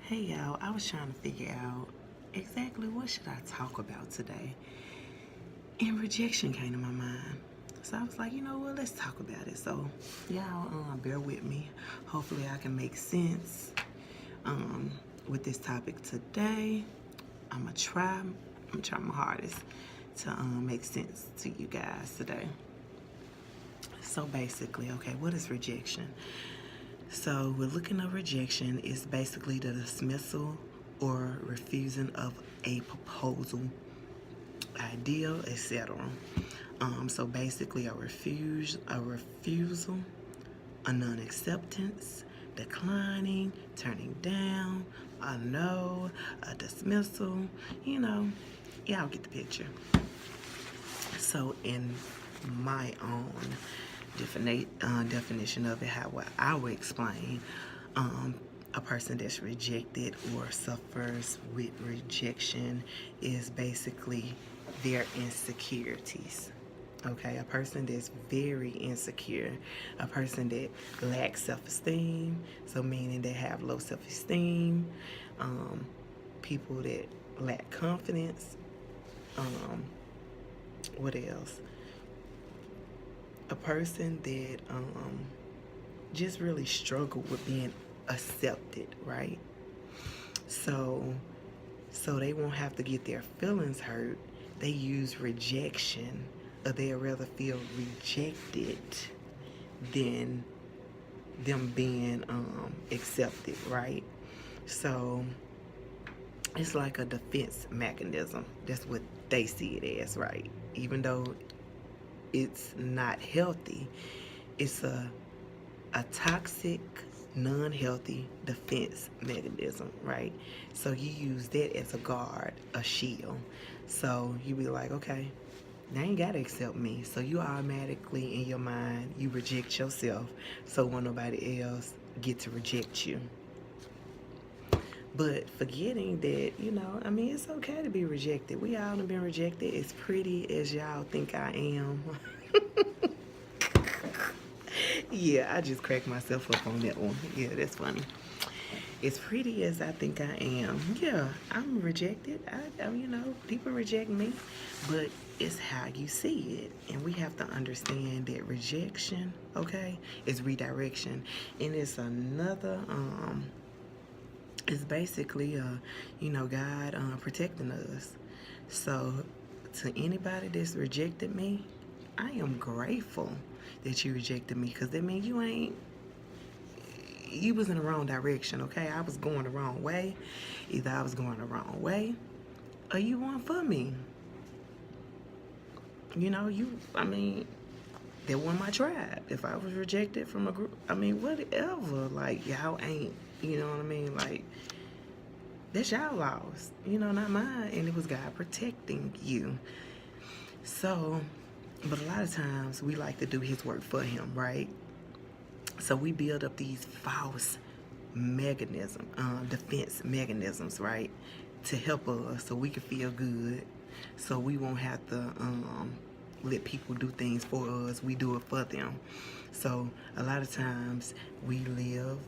Hey y'all, I was trying to figure out exactly what should I talk about today. And rejection came to my mind. So I was like, you know what, let's talk about it. So y'all bear with me. Hopefully I can make sense um, with this topic today. I'm gonna try my hardest to make sense to you guys today. So basically, okay, what is rejection? So we're looking at rejection is basically the dismissal or refusing of a proposal, idea, etc. So basically a refusal, a non-acceptance, declining, turning down, a no, a dismissal, you know, y'all get the picture. So in my own definition of it, how I would explain a person that's rejected or suffers with rejection is basically their insecurities. Okay, a person that's very insecure, a person that lacks self-esteem, so meaning they have low self-esteem, people that lack confidence, what else? A person that just really struggle with being accepted, right? So they won't have to get their feelings hurt. They use rejection, or they'd rather feel rejected than them being accepted, right? So it's like a defense mechanism. That's what they see it as, right? Even though it's not healthy, it's a toxic, non-healthy defense mechanism, right? So you use that as a guard, a shield. So you be like, okay, they ain't gotta accept me. So you automatically in your mind, you reject yourself, so won't nobody else get to reject you. But forgetting that, it's okay to be rejected. We all have been rejected. As pretty as y'all think I am. Yeah, I just cracked myself up on that one. Yeah, that's funny. As pretty as I think I am, yeah, I'm rejected. People reject me, but it's how you see it. And we have to understand that rejection, okay, is redirection. And it's another, it's basically, God protecting us. So to anybody that's rejected me, I am grateful that you rejected me, because that means you was in the wrong direction, okay? I was going the wrong way. Either I was going the wrong way or you weren't for me. That wasn't my tribe. If I was rejected from a group, whatever. Like, y'all ain't, you know what I mean? Like, that's y'all loss, not mine. And it was God protecting you. So, but a lot of times we like to do his work for him, right? So we build up these false defense mechanisms, right? To help us so we can feel good. So we won't have to let people do things for us. We do it for them. So a lot of times we live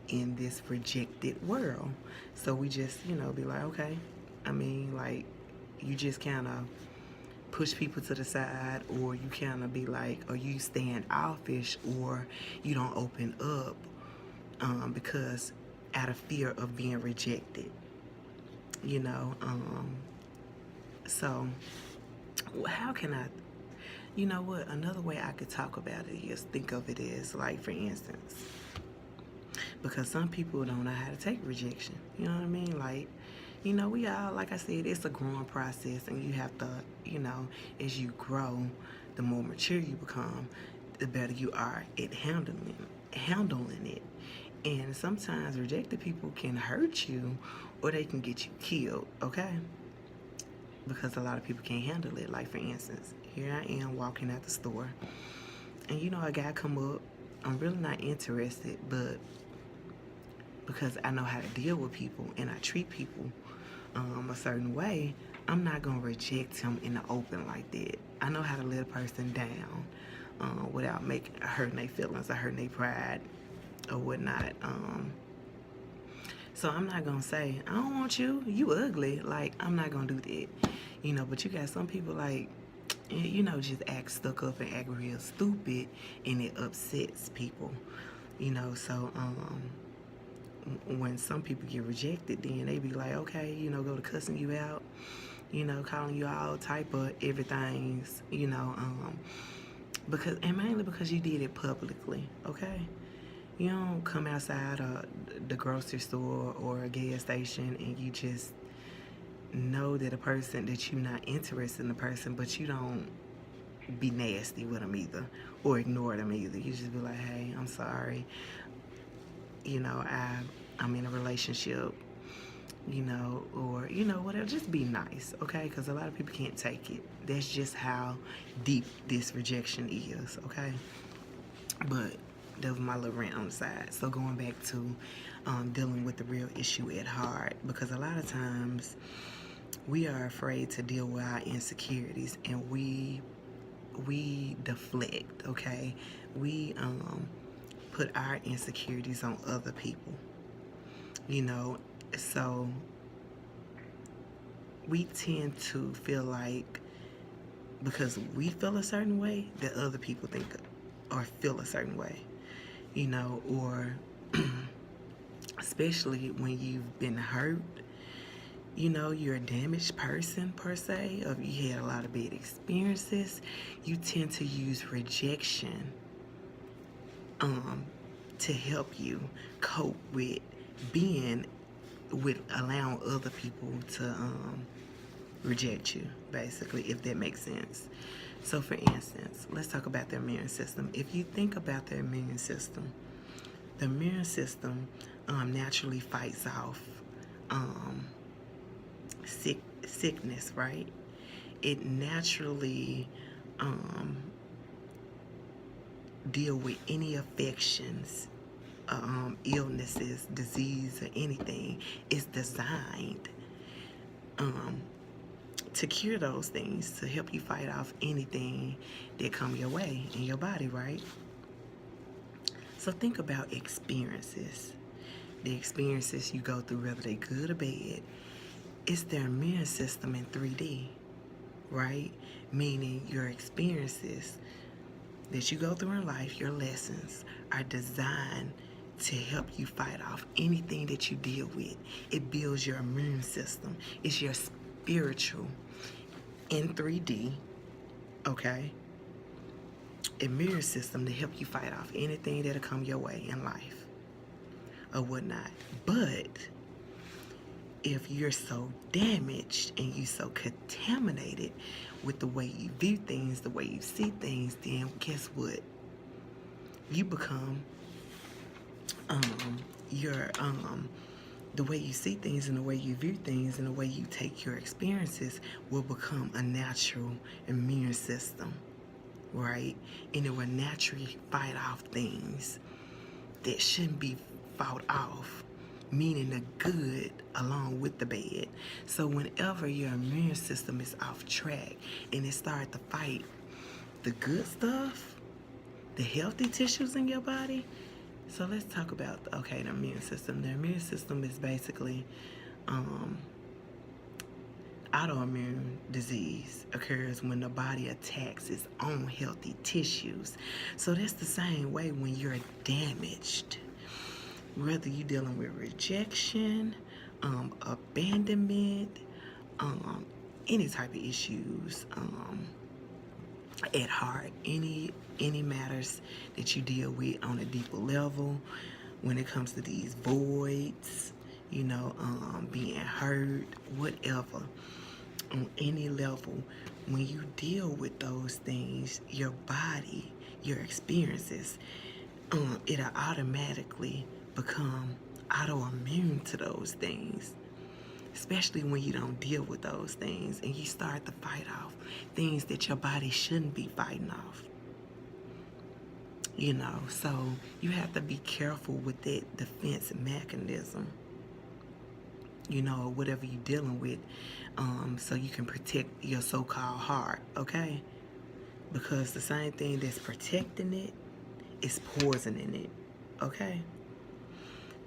in this rejected world. So we just, be like, okay. You just kind of push people to the side, or you kind of be like, or you stand offish, or you don't open up because out of fear of being rejected, so how can I, another way I could talk about it is, think of it as, like, for instance, because some people don't know how to take rejection, you know what I mean? Like, we all, like I said, it's a growing process, and you have to, as you grow, the more mature you become, the better you are at handling it. And sometimes rejected people can hurt you, or they can get you killed, okay? Because a lot of people can't handle it. Like, for instance, here I am walking out the store, and a guy come up. I'm really not interested, but because I know how to deal with people and I treat people a certain way, I'm not gonna reject him in the open like that. I know how to let a person down without hurting their feelings or hurting their pride or whatnot. So I'm not gonna say, I don't want you, you ugly. Like, I'm not gonna do that. You know, but you got some people like, you know, just act stuck up and act real stupid, and it upsets people. You know, so when some people get rejected, then they be like, okay, you know, go to cussing you out, you know, calling you all type of everything's, you know, because, and mainly because you did it publicly, okay? You don't come outside the grocery store or a gas station and you just know that a person, that you're not interested in the person, but you don't be nasty with them either or ignore them either. You just be like, hey, I'm sorry, you know, I'm in a relationship, you know, or, you know, whatever. Just be nice, okay? Because a lot of people can't take it. That's just how deep this rejection is, okay? But that was my little rant on the side. So going back to dealing with the real issue at heart, because a lot of times we are afraid to deal with our insecurities, and we deflect, okay? We put our insecurities on other people, you know. So we tend to feel like because we feel a certain way that other people think or feel a certain way, you know, or especially when you've been hurt, you know, you're a damaged person per se, or you had a lot of bad experiences, you tend to use rejection to help you cope with being with allowing other people to reject you, basically, if that makes sense. So for instance, let's talk about the immune system. If you think about the immune system naturally fights off sickness, right? It naturally deal with any affections, illnesses, disease, or anything. It's designed to cure those things, to help you fight off anything that come your way in your body, right? So think about experiences. The experiences you go through, whether they good or bad, it's their immune system in 3D, right? Meaning your experiences that you go through in life, your lessons, are designed to help you fight off anything that you deal with. It builds your immune system. It's your spiritual in 3D, okay? Immune system to help you fight off anything that'll come your way in life or whatnot. But if you're so damaged and you so contaminated with the way you view things, the way you see things, then guess what? You become the way you see things and the way you view things and the way you take your experiences will become a natural immune system, right? And it will naturally fight off things that shouldn't be fought off, meaning the good along with the bad. So whenever your immune system is off track and it starts to fight the good stuff, the healthy tissues in your body. So let's talk about, okay, the immune system. The immune system is basically autoimmune disease occurs when the body attacks its own healthy tissues. So that's the same way when you're damaged. Whether you're dealing with rejection, abandonment, any type of issues at heart, any matters that you deal with on a deeper level, when it comes to these voids, you know, being hurt, whatever, on any level, when you deal with those things, your body, your experiences, it'll automatically become autoimmune to those things, especially when you don't deal with those things and you start to fight off things that your body shouldn't be fighting off. You know, so you have to be careful with that defense mechanism, you know, whatever you're dealing with, so you can protect your so-called heart, okay? Because the same thing that's protecting it is poisoning it, okay?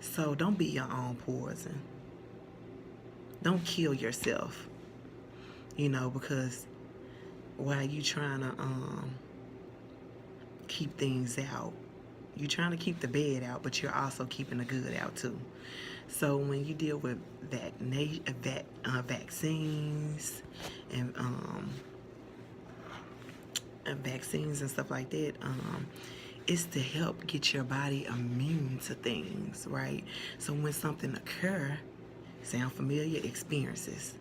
So don't be your own poison. Don't kill yourself, because while you trying to keep things out, you're trying to keep the bad out, but you're also keeping the good out too. So when you deal with vaccines and vaccines and stuff like that, it's to help get your body immune to things, right? So when something occur, sound familiar? Experiences.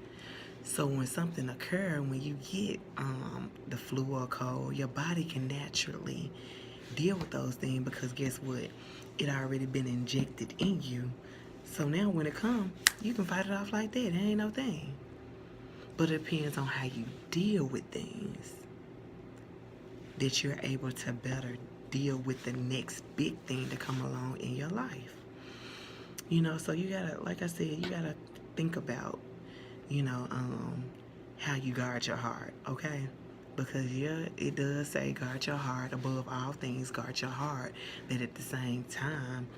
So when something occur, when you get the flu or cold, your body can naturally deal with those things because guess what? It already been injected in you. So now when it come, you can fight it off like that. It ain't no thing. But it depends on how you deal with things that you're able to better deal with the next big thing to come along in your life. So you gotta, like I said, you gotta think about, how you guard your heart, okay? Because it does say guard your heart above all things, guard your heart. But at the same time,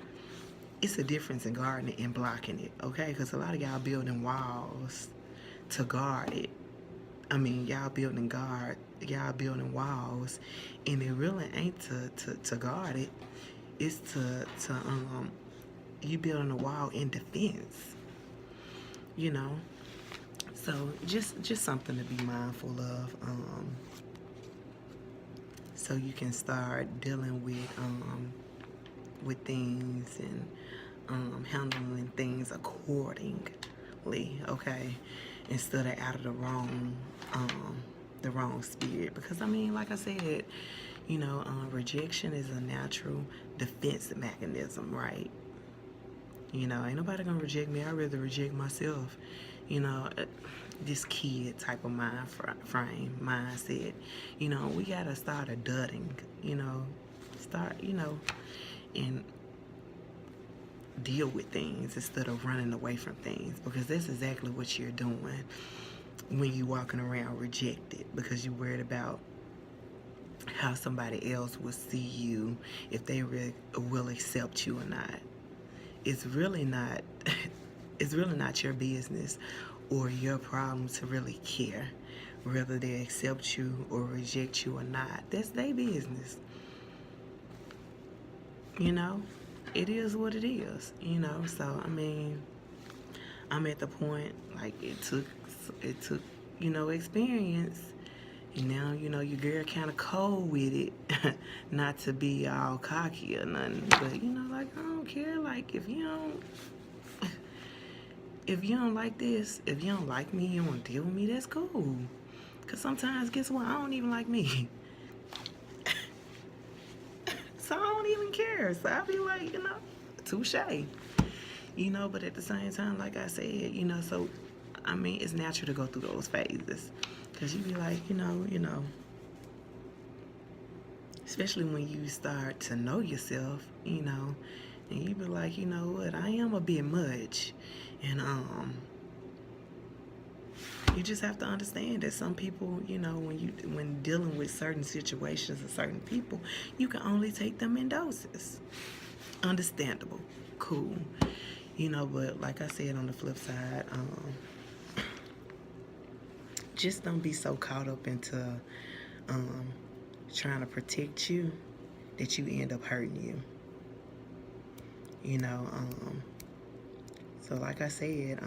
it's a difference in guarding it and blocking it, okay? Because a lot of y'all building walls to guard it. I mean, y'all building walls, and it really ain't to guard it. It's to you building a wall in defense, So just something to be mindful of, so you can start dealing with things and handling things accordingly, okay? Instead of out of the wrong spirit. Because like I said, rejection is a natural defense mechanism, right? Ain't nobody gonna reject me. I'd rather reject myself. This kid type of mindset. We gotta start adulting. Start, and deal with things instead of running away from things, because that's exactly what you're doing when you walking around rejected, because you're worried about how somebody else will see you, if they really will accept you or not. It's really not your business or your problem to really care whether they accept you or reject you or not. That's their business. It is what it is, so I'm at the point, like, it took experience, and now your girl kind of cold with it. Not to be all cocky or nothing, but like, I don't care. Like, if you don't like this, if you don't like me, you don't want to deal with me, that's cool. Because sometimes, guess what, I don't even like me. So I don't even care. So I be like, touche. But at the same time, like I said, so, it's natural to go through those phases. Because you be like, especially when you start to know yourself, and you be like, you know what, I am a bit much. And, you just have to understand that some people, when dealing with certain situations and certain people, you can only take them in doses. Understandable. Cool. But like I said, on the flip side, just don't be so caught up into trying to protect you that you end up hurting you. So like I said,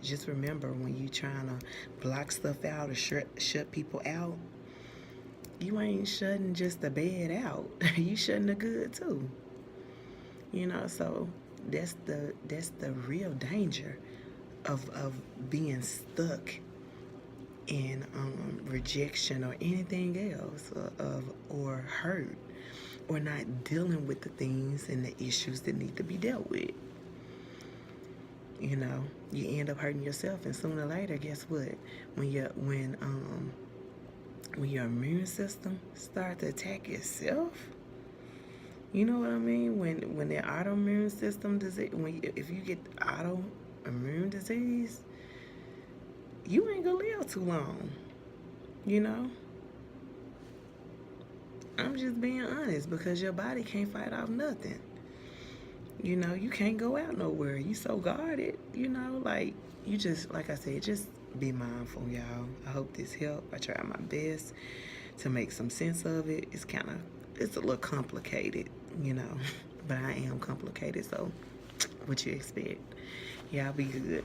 just remember, when you trying to block stuff out or shut people out, you ain't shutting just the bad out. You shutting the good too. So that's the real danger of being stuck in rejection or anything else, or hurt, or not dealing with the things and the issues that need to be dealt with. You end up hurting yourself, and sooner or later, guess what? When your immune system starts to attack itself, you know what I mean? When the autoimmune system disease, if you get autoimmune disease, you ain't gonna live too long. I'm just being honest, because your body can't fight off nothing. You know, you can't go out nowhere. You so guarded, you know, like you just like I said, just be mindful, y'all. I hope this helped. I try my best to make some sense of it. It's a little complicated, you know. But I am complicated, so what you expect. Y'all be good.